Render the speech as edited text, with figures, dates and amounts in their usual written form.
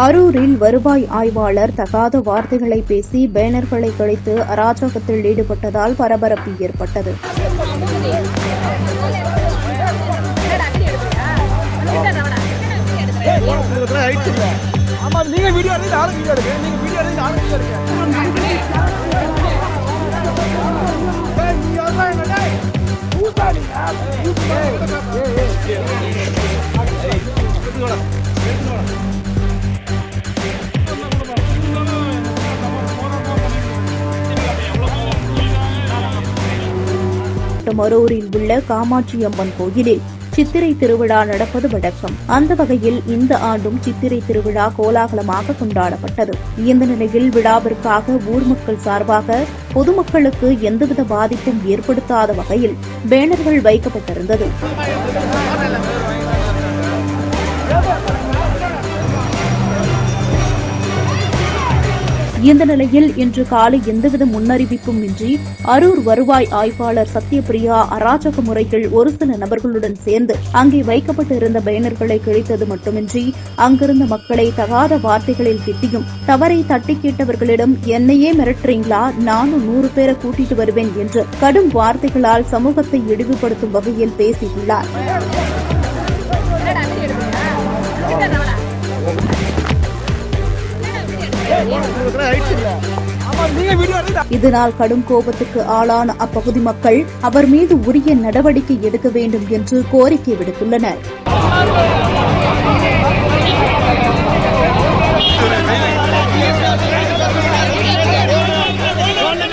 அரூரில் வருவாய் ஆய்வாளர் தகாத வார்த்தைகளை பேசி பேனர்களை கிழித்து அராஜகத்தில் ஈடுபட்டதால் பரபரப்பு ஏற்பட்டது. அரூரில் உள்ள காமாட்சி அம்மன் கோயிலில் சித்திரை திருவிழா நடப்பது வழக்கம். அந்த வகையில் இந்த ஆண்டும் சித்திரை திருவிழா கோலாகலமாக கொண்டாடப்பட்டது. இந்த நிலையில் விழாவிற்காக ஊர் மக்கள் சார்பாக பொதுமக்களுக்கு எந்தவித பாதிப்பும் ஏற்படுத்தாத வகையில் பேனர்கள் வைக்கப்பட்டிருந்தது. இந்த நிலையில் இன்று காலை எந்தவித முன்னறிவிப்பும் இன்றி அரூர் வருவாய் ஆய்வாளர் சத்யபிரியா அராஜக முறையில் ஒரு சில நபர்களுடன் சேர்ந்து அங்கே வைக்கப்பட்டிருந்த பேனர்களை கிழித்தது மட்டுமின்றி அங்கிருந்த மக்களை தகாத வார்த்தைகளில் திட்டியும் தவறை தட்டி கேட்டவர்களிடம் என்னையே மிரட்டுறீங்களா, நானும் 100 பேரை கூட்டிட்டு வருவேன் என்று கடும் வார்த்தைகளால் சமூகத்தை இழிவுபடுத்தும் வகையில் பேசியுள்ளார். இதனால் கடும் கோபத்துக்கு ஆளான அப்பகுதி மக்கள் அவர் மீது உரிய நடவடிக்கை எடுக்க வேண்டும் என்று கோரிக்கை விடுத்துள்ளனர்.